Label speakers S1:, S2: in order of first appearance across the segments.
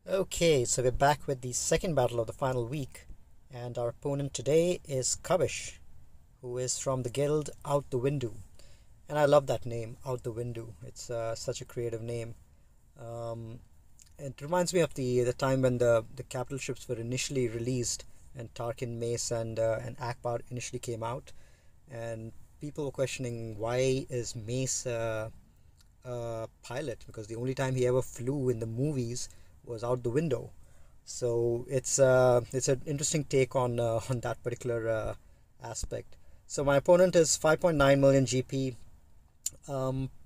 S1: Okay, so we're back with the second battle of the final week, and our opponent today is Kavish, who is from the guild Out the Window. And I love that name, Out the Window. It's such a creative name. Um, it reminds me of the time when the capital ships were initially released, and Tarkin, Mace, and Akbar initially came out, and people were questioning why is Mace pilot, because the only time he ever flew in the movies was out the window. So it's an interesting take on that particular aspect. So my opponent is 5.9 million GP.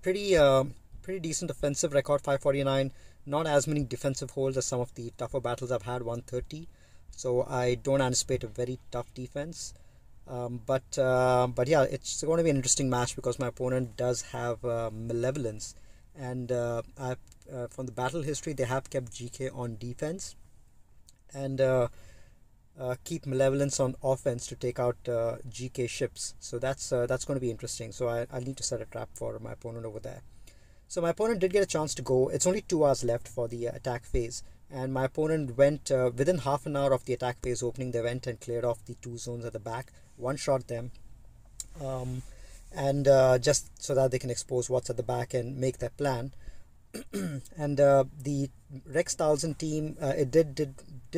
S1: Pretty decent offensive record, 549. Not as many defensive holds as some of the tougher battles I've had, 130. So I don't anticipate a very tough defense. But yeah, it's going to be an interesting match because my opponent does have malevolence, and from the battle history they have kept GK on defense and keep malevolence on offense to take out GK ships. So that's going to be interesting. So I'll need to set a trap for my opponent over there. So my opponent did get a chance to go. It's only 2 hours left for the attack phase, and my opponent went within half an hour of the attack phase opening. They went and cleared off the two zones at the back, one shot them, um, and just so that they can expose what's at the back and make their plan. And the Rex 1000 team, it did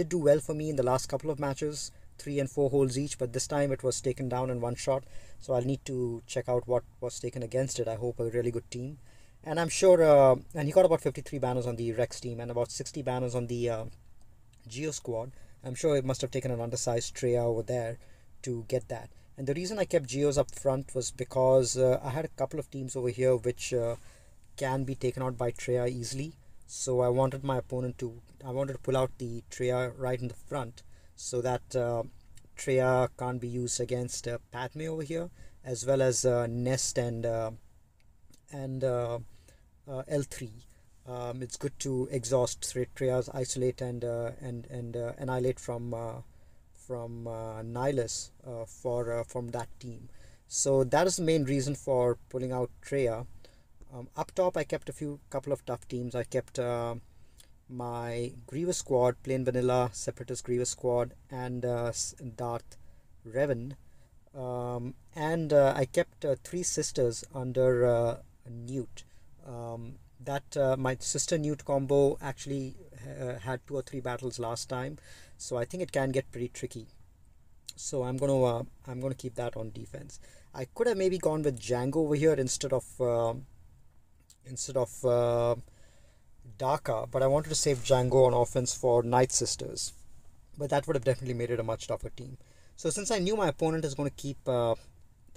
S1: do well for me in the last couple of matches, 3 and 4 holes each, but this time it was taken down in one shot. So I'll need to check out what was taken against it. I hope a really good team. And I'm sure, and he got about 53 banners on the Rex team and about 60 banners on the Geo squad. I'm sure it must have taken an undersized Treya over there to get that. And the reason I kept Geos up front was because I had a couple of teams over here which can be taken out by Treya easily. So I wanted to pull out the Treya right in the front so that Treya can't be used against Padme over here, as well as Nest and L3. It's good to exhaust Treya's isolate and annihilate from Nihilus from that team. So that is the main reason for pulling out Treya. Up top, I kept couple of tough teams. I kept my Grievous squad, plain vanilla Separatist Grievous squad, and Darth Revan. And I kept three sisters under Newt. That My sister Newt combo actually had 2 or 3 battles last time, so I think it can get pretty tricky. So I'm gonna keep that on defense. I could have maybe gone with Django over here instead of Daka, but I wanted to save Django on offense for Night Sisters. But that would have definitely made it a much tougher team. So since I knew my opponent is going to keep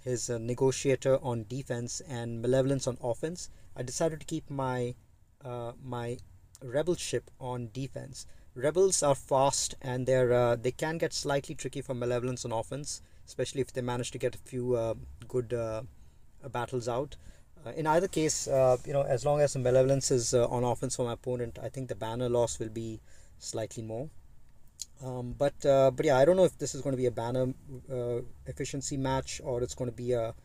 S1: his Negotiator on defense and Malevolence on offense, I decided to keep my Rebel ship on defense. Rebels are fast and they can get slightly tricky for Malevolence on offense, especially if they manage to get a few good battles out. In either case, as long as the Malevolence is on offense for my opponent, I think the banner loss will be slightly more. But yeah, I don't know if this is going to be a banner efficiency match, or it's going to be a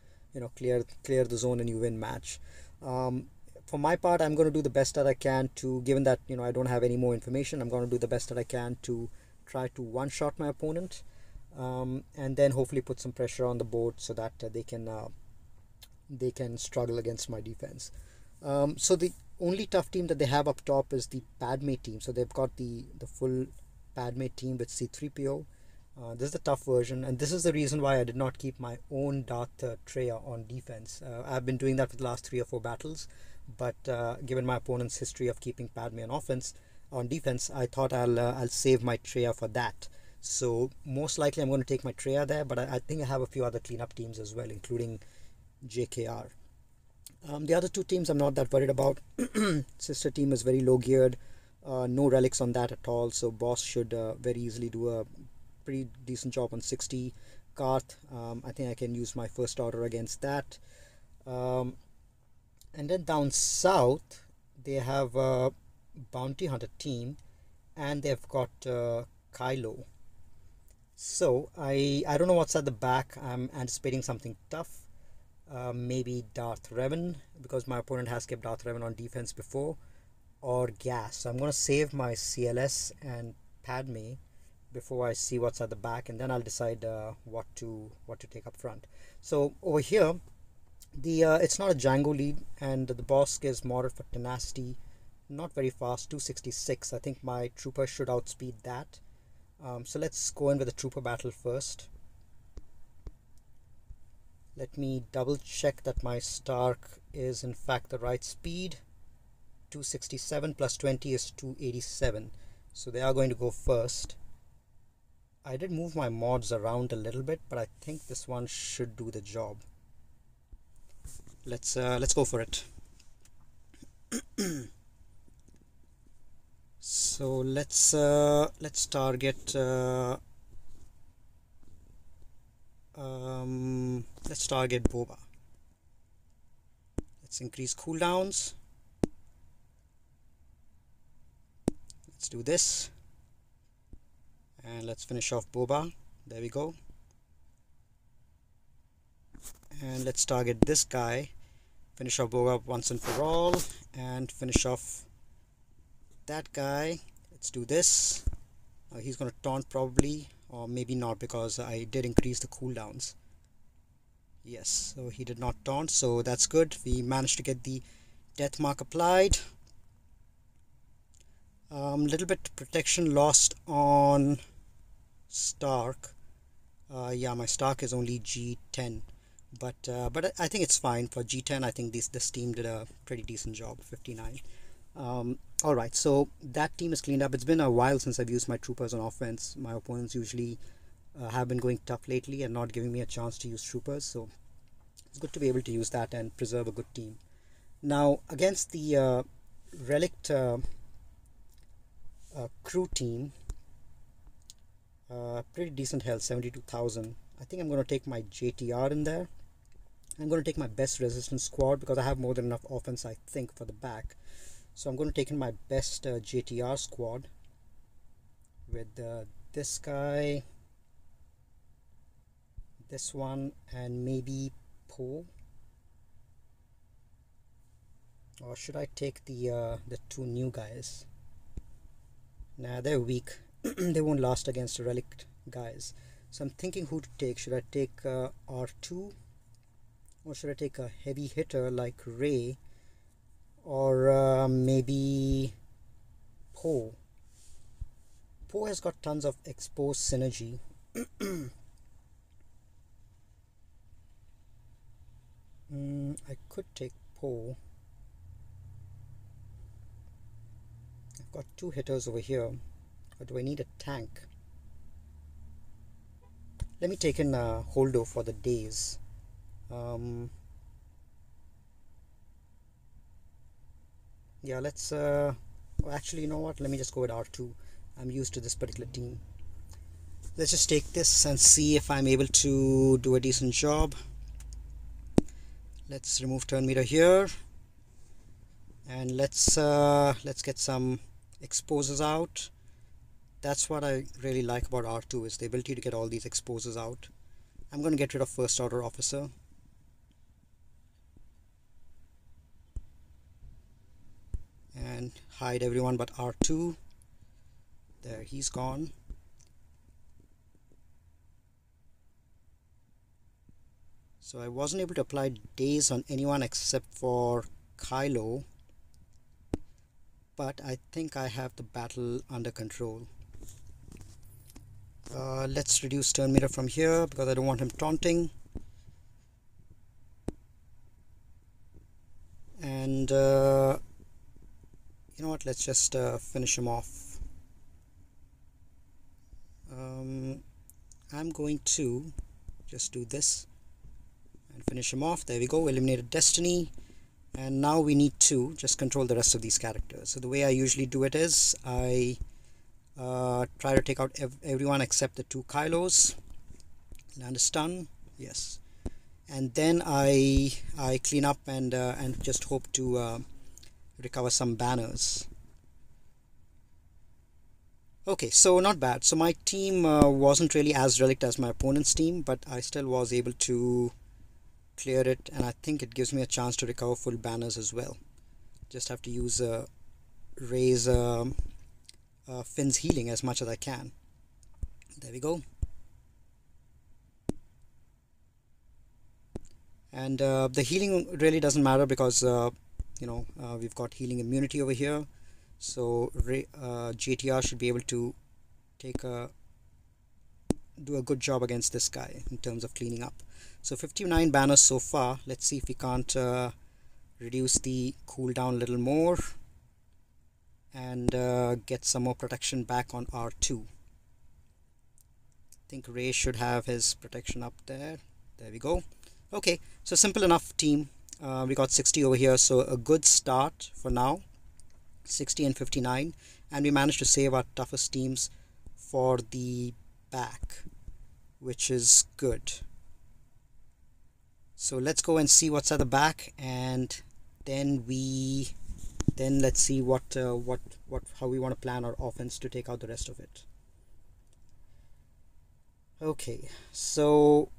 S1: clear the zone and you win match. For my part, I'm going to do the best that I can to, given that I don't have any more information, I'm going to do the best that I can to try to one shot my opponent, and then hopefully put some pressure on the board so that they can struggle against my defense. So the only tough team that they have up top is the Padme team. So they've got the full Padme team with C3PO. This is the tough version, and this is the reason why I did not keep my own Darth Treya on defense. I've been doing that for the last 3 or 4 battles, but given my opponent's history of keeping Padme on defense, I thought I'll save my Treya for that. So most likely I'm going to take my Treya there, but I think I have a few other cleanup teams as well, including JKR. The other two teams I'm not that worried about. Sister team is very low geared, no relics on that at all, so boss should very easily do a pretty decent job on 60. Karth, I think I can use my first order against that. And then down south they have a bounty hunter team, and they've got Kylo. So I don't know what's at the back. I'm anticipating something tough. Maybe Darth Revan, because my opponent has kept Darth Revan on defense before. or gas. So I'm going to save my CLS and Padme before I see what's at the back, and then I'll decide what to take up front. So over here, the it's not a Django lead, and the boss is modded for tenacity, not very fast, 266. I think my trooper should outspeed that. So let's go in with the trooper battle first. Let me double check that my Stark is in fact the right speed. 267 plus 20 is 287. So they are going to go first. I did move my mods around a little bit, but I think this one should do the job. Let's go for it. So let's target Boba. Let's increase cooldowns. Let's do this, and let's finish off Boba. There we go. And let's target this guy, finish off Boba once and for all, and finish off that guy. Let's do this. He's gonna taunt probably, or maybe not, because I did increase the cooldowns. Yes, so he did not taunt, so that's good. We managed to get the death mark applied. Little bit protection lost on Stark. Yeah, my Stark is only G10, but I think it's fine for G10. I think this team did a pretty decent job. 59. Alright, so that team is cleaned up. It's been a while since I've used my troopers on offense. My opponents usually have been going tough lately and not giving me a chance to use troopers, so it's good to be able to use that and preserve a good team. Now against the relict crew team, pretty decent health, 72,000. I think I'm going to take my JTR in there. I'm going to take my best resistance squad because I have more than enough offense, I think, for the back. So I'm going to take in my best JTR squad with this guy, this one, and maybe Poe. Or should I take the two new guys? Nah, they're weak. They won't last against the relic guys. So I'm thinking who to take. Should I take R2? Or should I take a heavy hitter like Rey? Or maybe Poe? Poe has got tons of exposed synergy. I could take Poe. I've got two hitters over here. Or do I need a tank? Let me take in Holdo for the days. Yeah, let's actually, you know what, let me just go with R2. I'm used to this particular team. Let's just take this and see if I'm able to do a decent job. Let's remove turn meter here, and let's get some exposers out. That's what I really like about R2, is the ability to get all these exposers out. I'm going to get rid of first order officer. And hide everyone but R2. There, he's gone. So I wasn't able to apply daze on anyone except for Kylo, but I think I have the battle under control. Let's reduce turn meter from here because I don't want him taunting. And you know what, let's just finish him off. I'm going to just do this and finish him off. There we go, eliminated Destiny. And now we need to just control the rest of these characters. So the way I usually do it is I try to take out everyone except the two Kylos. Land a stun, yes. And then I clean up and just hope to recover some banners. Okay, so not bad. So my team wasn't really as relict as my opponent's team, but I still was able to clear it, and I think it gives me a chance to recover full banners as well. Just have to use raise Finn's healing as much as I can. There we go. And the healing really doesn't matter because we've got healing immunity over here, so GTR should be able to do a good job against this guy in terms of cleaning up. So 59 banners so far. Let's see if we can't reduce the cooldown a little more and get some more protection back on R2. I think Ray should have his protection up there. There we go. Okay, so simple enough team. We got 60 over here, so a good start for now. 60 and 59, and we managed to save our toughest teams for the back, which is good. So let's go and see what's at the back, and then let's see how we want to plan our offense to take out the rest of it. Okay, so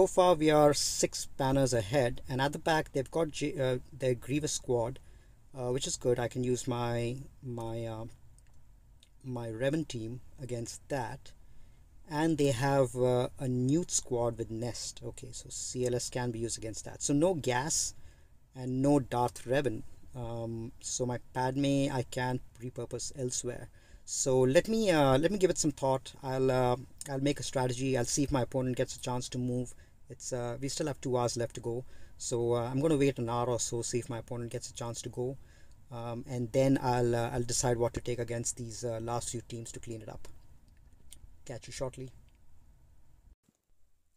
S1: far we are 6 banners ahead, and at the back they've got their Grievous squad, which is good. I can use my Revan team against that, and they have a Newt squad with Nest. Okay, so CLS can be used against that. So no gas and no Darth Revan. So my Padme I can repurpose elsewhere. So let me give it some thought. I'll make a strategy. I'll see if my opponent gets a chance to move. It's we still have 2 hours left to go, so I'm going to wait an hour or so, see if my opponent gets a chance to go, and then I'll decide what to take against these last few teams to clean it up. Catch you shortly.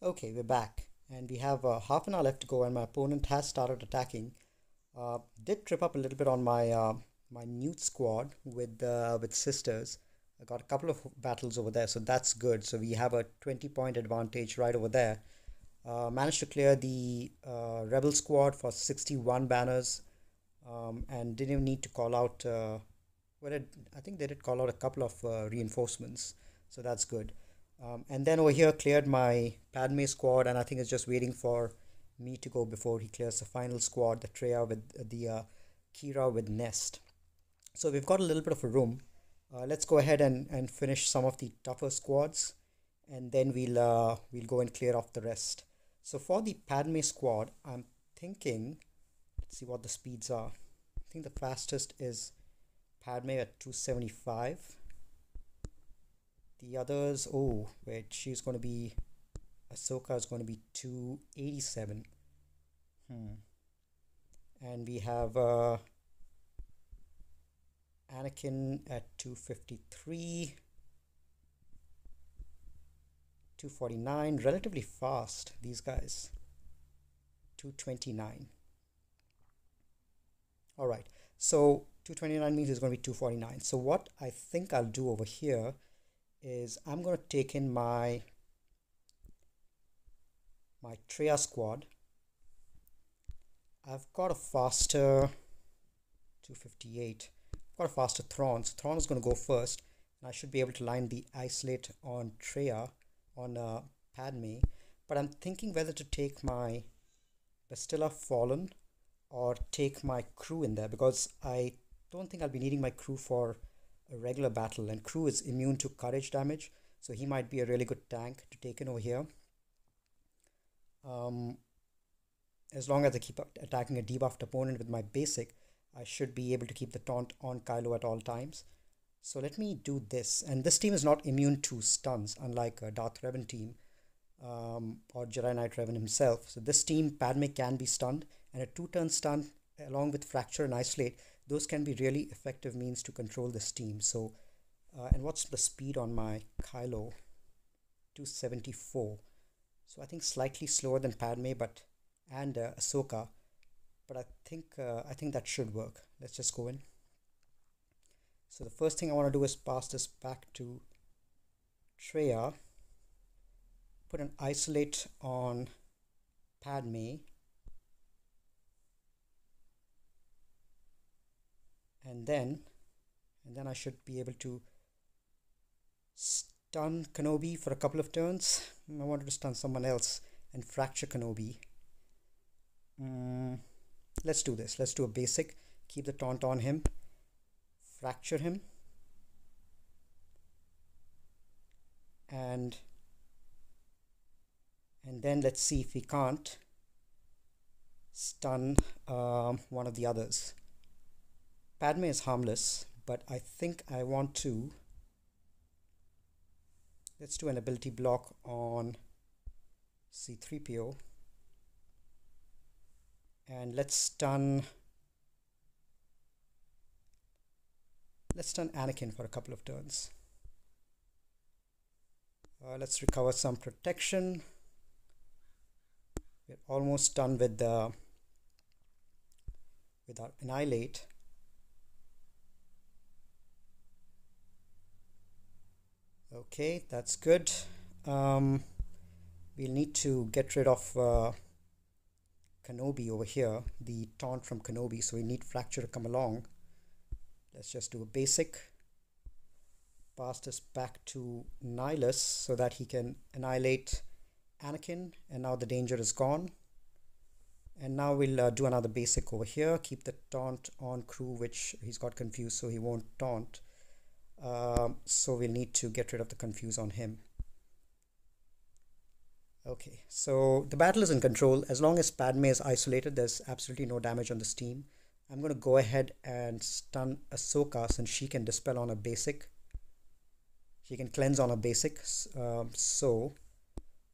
S1: Okay, we're back, and we have half an hour left to go, and my opponent has started attacking. Did trip up a little bit on my my Newt squad with sisters. I got a couple of battles over there, so that's good. So we have a 20-point advantage right over there. Managed to clear the Rebel squad for 61 banners, and didn't even need to call out. I think they did call out a couple of reinforcements, so that's good. And then over here cleared my Padme squad, and I think it's just waiting for me to go before he clears the final squad, the Treya with the Kira with Nest. So we've got a little bit of a room. Let's go ahead and finish some of the tougher squads, and then we'll go and clear off the rest. So for the Padme squad, I'm thinking, let's see what the speeds are. I think the fastest is Padme at 275. The others, oh wait, she's going to be, Ahsoka is going to be 287. And we have Anakin at 253, 249, relatively fast, these guys. 229. All right, so 229 means it's going to be 249. So what I think I'll do over here is I'm going to take in my Treya squad. I've got a faster 258. I've got a faster Thrawn. So Thrawn is going to go first, and I should be able to line the isolate on Treya, on Padme. But I'm thinking whether to take my Bastilla Fallen or take my crew in there, because I don't think I'll be needing my crew for a regular battle, and crew is immune to courage damage, so he might be a really good tank to take in over here. As long as I keep attacking a debuffed opponent with my basic, I should be able to keep the taunt on Kylo at all times. So let me do this, and this team is not immune to stuns, unlike a Darth Revan team or Jedi Knight Revan himself. So this team, Padme can be stunned, and a 2-turn stun along with Fracture and Isolate, those can be really effective means to control this team. So and what's the speed on my Kylo? 274. So I think slightly slower than Padme, and Ahsoka, but I think that should work. Let's just go in. So the first thing I want to do is pass this back to Treya, put an isolate on Padme, and then I should be able to stun Kenobi for a couple of turns. I wanted to stun someone else and fracture Kenobi. Let's do this. Let's do a basic. Keep the taunt on him. fracture him, and then let's see if we can't stun one of the others. Padme is harmless, but I think I want to, let's do an ability block on C-3PO, and let's stun Anakin for a couple of turns. Let's recover some protection. We're almost done with our Annihilate. Okay, that's good. We'll need to get rid of Kenobi over here, the taunt from Kenobi, so we need Fracture to come along. Let's just do a basic. Pass this back to Nihilus so that he can annihilate Anakin, and now the danger is gone. And now we'll do another basic over here. Keep the taunt on crew, which he's got confused, so he won't taunt. So we'll need to get rid of the confuse on him. Okay, so the battle is in control. As long as Padme is isolated, there's absolutely no damage on this team. I'm going to go ahead and stun Ahsoka since she can dispel on a basic. She can cleanse on a basic, so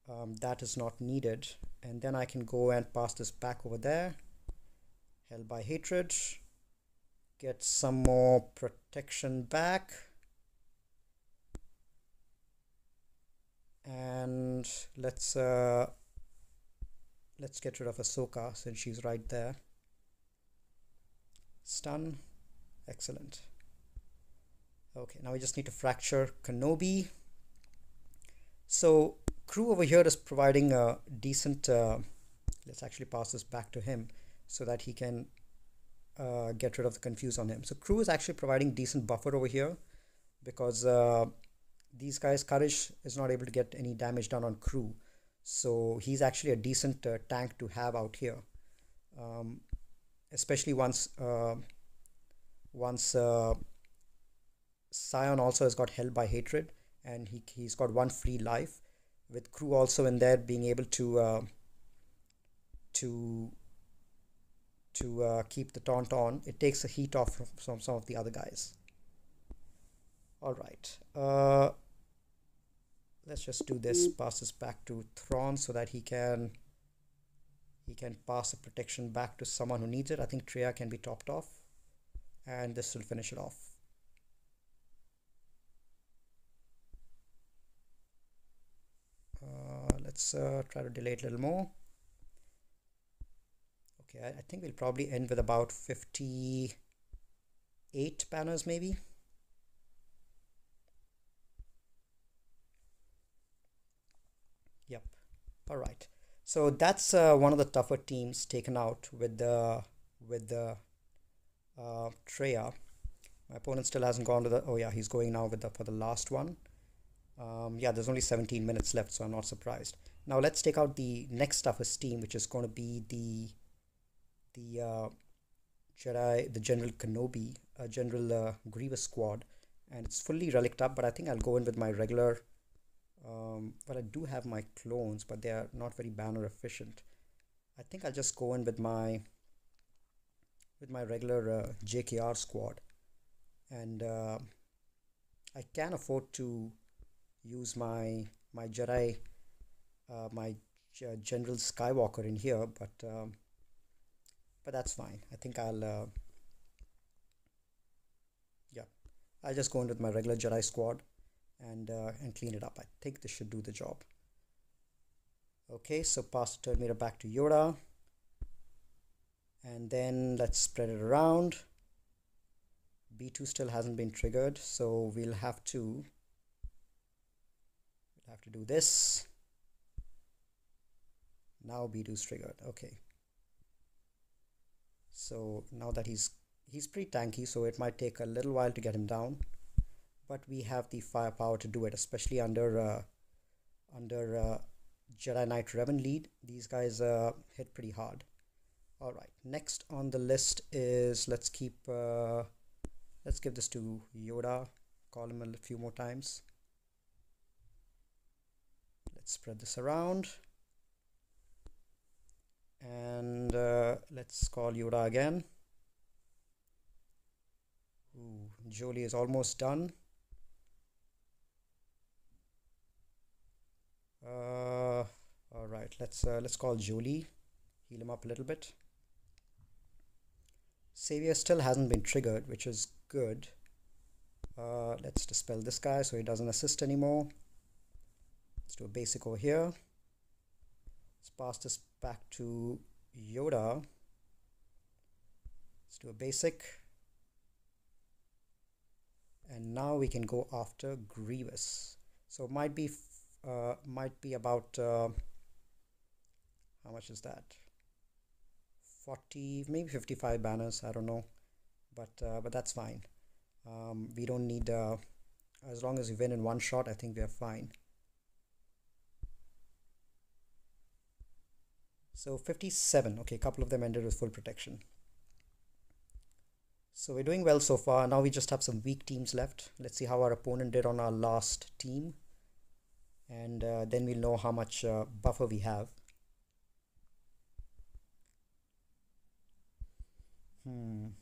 S1: that is not needed. And then I can go and pass this back over there. Held by Hatred. Get some more protection back. And let's get rid of Ahsoka since she's right there. Stun. Excellent. Okay, now we just need to fracture Kenobi. So crew over here is providing a decent, let's actually pass this back to him so that he can get rid of the confuse on him. So crew is actually providing decent buffer over here because these guys, Courage is not able to get any damage done on crew. So he's actually a decent tank to have out here. Especially once Scion also has got held by Hatred and he's got one free life, with crew also in there being able to keep the taunt on. It takes the heat off from some of the other guys. Alright, let's just do this. Pass this back to Thrawn so that he can pass the protection back to someone who needs it. I think Traya can be topped off, and this will finish it off. Let's try to delay it a little more. Okay, I think we'll probably end with about 58 banners maybe. Yep. All right. So that's one of the tougher teams taken out with the Traya. My opponent still hasn't gone to the. Oh yeah, he's going now with for the last one. Yeah, there's only 17 minutes left, so I'm not surprised. Now let's take out the next toughest team, which is going to be the Jedi, the General Kenobi, General Grievous squad, and it's fully relicked up. But I think I'll go in with my regular. Well, I do have my clones, but they are not very banner efficient. I think I'll just go in with my regular JKR squad, and I can afford to use my Jedi, General Skywalker in here, but that's fine. I think I'll I'll just go in with my regular Jedi squad and clean it up. I think this should do the job. Okay, so pass the turn meter back to Yoda, and then let's spread it around. B2 still hasn't been triggered, so we'll have to do this. Now B2 is triggered. Okay, so now that he's pretty tanky, so it might take a little while to get him down, but we have the firepower to do it, especially under Jedi Knight Revan lead. These guys hit pretty hard. All right, next on the list is let's keep Let's give this to Yoda, call him a few more times. Let's spread this around. And let's call Yoda again. Ooh, Jolie is almost done. All right, let's call Jolie. Heal him up a little bit. Savior still hasn't been triggered, which is good. Let's dispel this guy so he doesn't assist anymore. Let's do a basic over here. Let's pass this back to Yoda. Let's do a basic. And now we can go after Grievous. So it might be about how much is that? 40, maybe 55 banners. I don't know, but that's fine. We don't need as long as we win in one shot. I think we are fine. So 57. Okay, a couple of them ended with full protection. So we're doing well so far. Now we just have some weak teams left. Let's see how our opponent did on our last team. And then we'll know how much buffer we have. How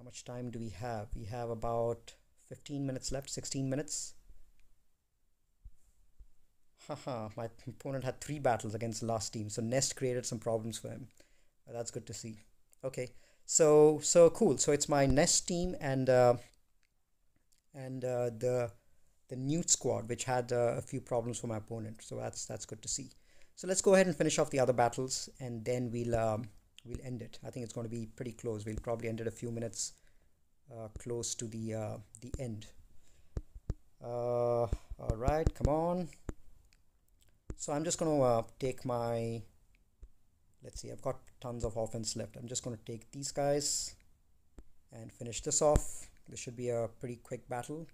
S1: much time do we have? We have about 15 minutes left, 16 minutes. Haha, my opponent had 3 battles against the last team. So Nest created some problems for him. That's good to see. Okay, so cool. So it's my Nest team and the Newt squad, which had a few problems for my opponent. So that's good to see. So let's go ahead and finish off the other battles, and then we'll end it. I think it's going to be pretty close. We'll probably end it a few minutes close to the end. All right, come on. So I'm just going to take my. Let's see, I've got tons of offense left. I'm just going to take these guys and finish this off. This should be a pretty quick battle.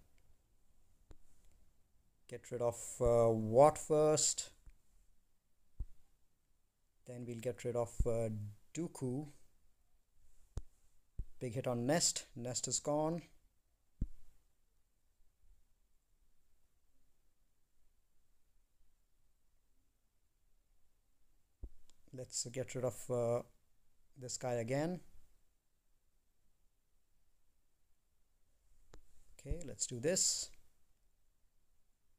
S1: Get rid of Watt first. Then we'll get rid of Dooku. Big hit on Nest. Nest is gone. Let's get rid of this guy again. Okay, let's do this.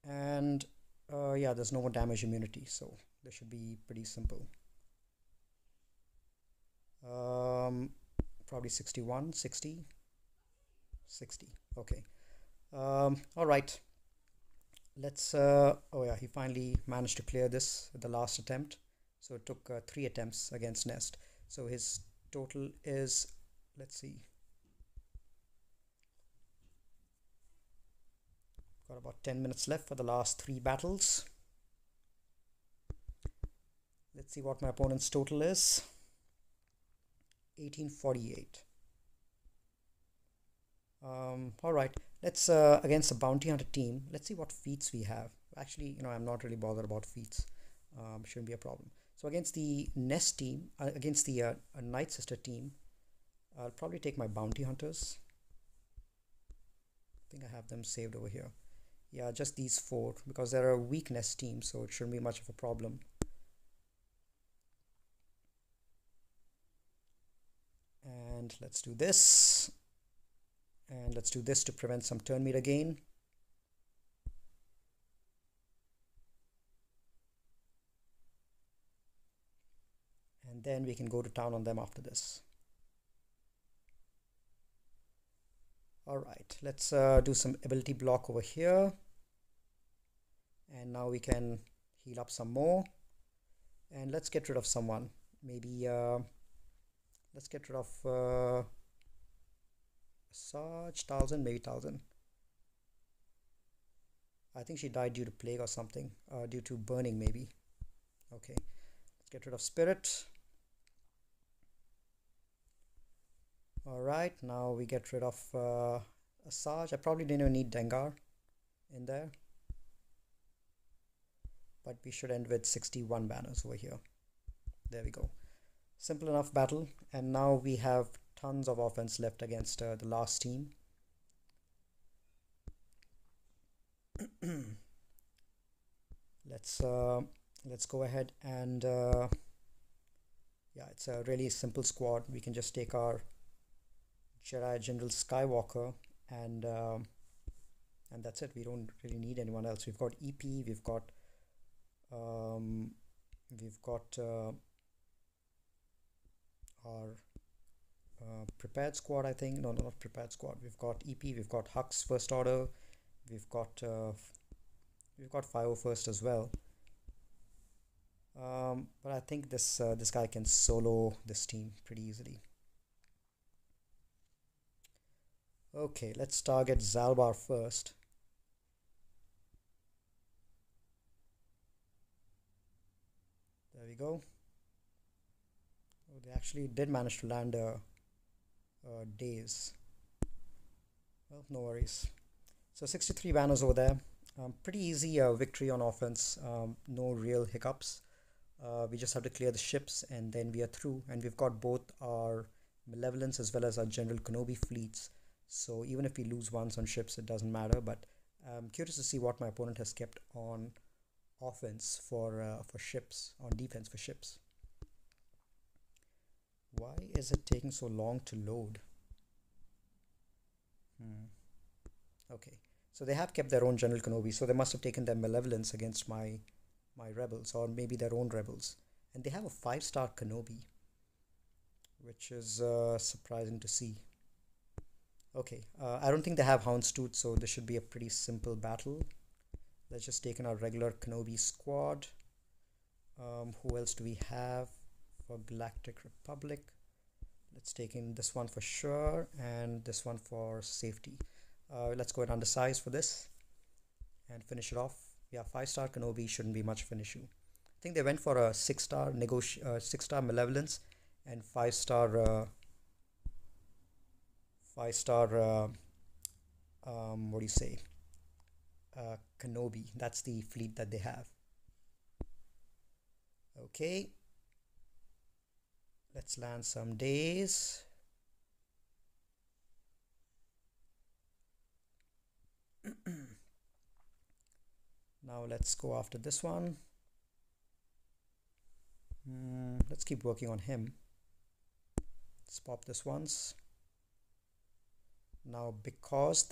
S1: And yeah, there's no more damage immunity, so this should be pretty simple. Probably 61, 60, 60. Okay. All right. Let's. Oh yeah, he finally managed to clear this at the last attempt. So it took 3 attempts against Nest. So his total is, let's see, got about 10 minutes left for the last 3 battles. Let's see what my opponent's total is. 1848. All right, let's against the bounty hunter team. Let's see what feats we have. Actually, I'm not really bothered about feats. Shouldn't be a problem. So against the Nest team, against the Night Sister team, I'll probably take my bounty hunters. I think I have them saved over here. Yeah, just these 4 because they're a weak Nest team, so it shouldn't be much of a problem. And let's do this. And let's do this to prevent some turn meter gain. And then we can go to town on them after this. All right, let's do some ability block over here. And now we can heal up some more. And let's get rid of someone. Maybe let's get rid of Sarge, 1000, maybe 1000. I think she died due to plague or something, due to burning maybe. Okay, let's get rid of Spirit. All right, now we get rid of Sarge. I probably didn't even need Dengar in there, but we should end with 61 banners over here. There we go. Simple enough battle. And now we have tons of offense left against the last team. Let's go ahead and yeah, it's a really simple squad. We can just take our Jedi General Skywalker and that's it. We don't really need anyone else. We've got EP, we've got our prepared squad, I think. No, not prepared squad. We've got EP, we've got Hux First Order, we've got Fio First as well. But I think this guy can solo this team pretty easily. Okay, let's target Zalbar first. There we go. Oh, they actually did manage to land a Daze. Well, no worries. So 63 banners over there. Pretty easy victory on offense. No real hiccups. We just have to clear the ships and then we are through. And we've got both our Malevolence as well as our General Kenobi fleets. So even if we lose once on ships, it doesn't matter. But I'm curious to see what my opponent has kept on offense for ships, on defense for ships. Why is it taking so long to load? Okay, so they have kept their own General Kenobi, so they must have taken their Malevolence against my rebels, or maybe their own rebels. And they have a 5-star Kenobi, which is surprising to see. Okay, I don't think they have Houndstooth, so this should be a pretty simple battle. Let's just take in our regular Kenobi squad. Who else do we have for Galactic Republic? Let's take in this one for sure, and this one for safety. Let's go ahead and undersize for this and finish it off. Yeah, 5-star Kenobi shouldn't be much of an issue. I think they went for a 6-star 6-star Malevolence and 5-star what do you say, Kenobi. That's the fleet that they have. Okay, let's land some Days. Now let's go after this one. Let's keep working on him. Let's pop this once. Now because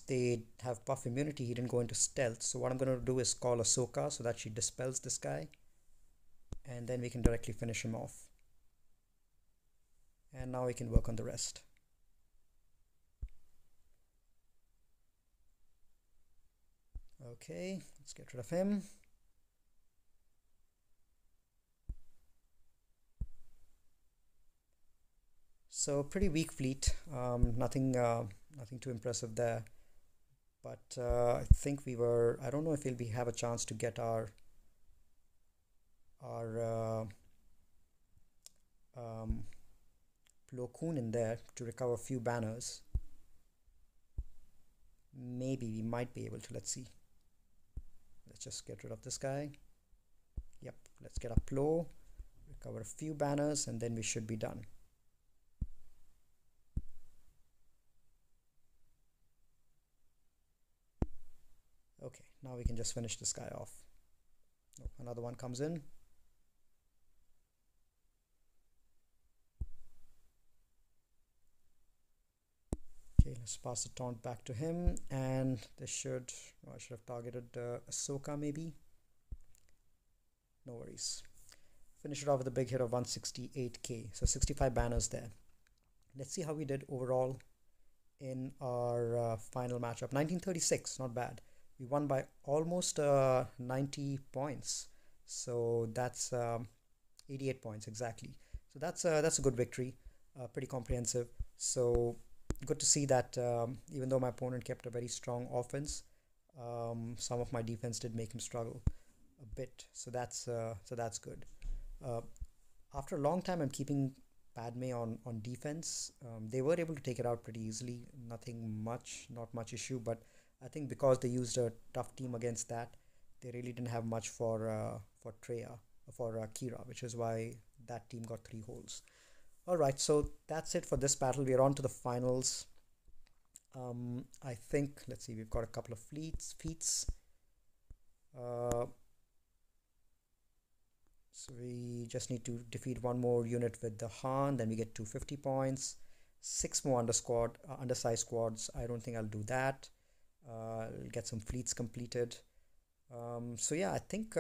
S1: they have buff immunity, he didn't go into stealth. So what I'm going to do is call Ahsoka so that she dispels this guy. And then we can directly finish him off. And now we can work on the rest. Okay, let's get rid of him. So pretty weak fleet. Nothing too impressive there. But I think I don't know if we'll have a chance to get our Plo Koon in there to recover a few banners. Maybe we might be able to. Let's see. Let's just get rid of this guy. Yep, let's get a Plo, recover a few banners, and then we should be done. Okay, now we can just finish this guy off. Oh, another one comes in. Okay, let's pass the taunt back to him, and this should, I should have targeted Ahsoka maybe. No worries. Finish it off with a big hit of 168k, so 65 banners there. Let's see how we did overall in our final matchup. 1936, not bad. We won by almost 90 points, so that's 88 points exactly. So that's a good victory, pretty comprehensive. So good to see that even though my opponent kept a very strong offense, some of my defense did make him struggle a bit. So that's good. After a long time, I'm keeping Padme on defense. They were able to take it out pretty easily. Not much issue. But I think because they used a tough team against that, they really didn't have much for Kira, which is why that team got 3 holes. All right, so that's it for this battle. We are on to the finals. I think, let's see, we've got a couple of feats. So we just need to defeat one more unit with the Han, then we get 250 points. 6 more undersized squads. I don't think I'll do that. I'll get some fleets completed. So yeah, I think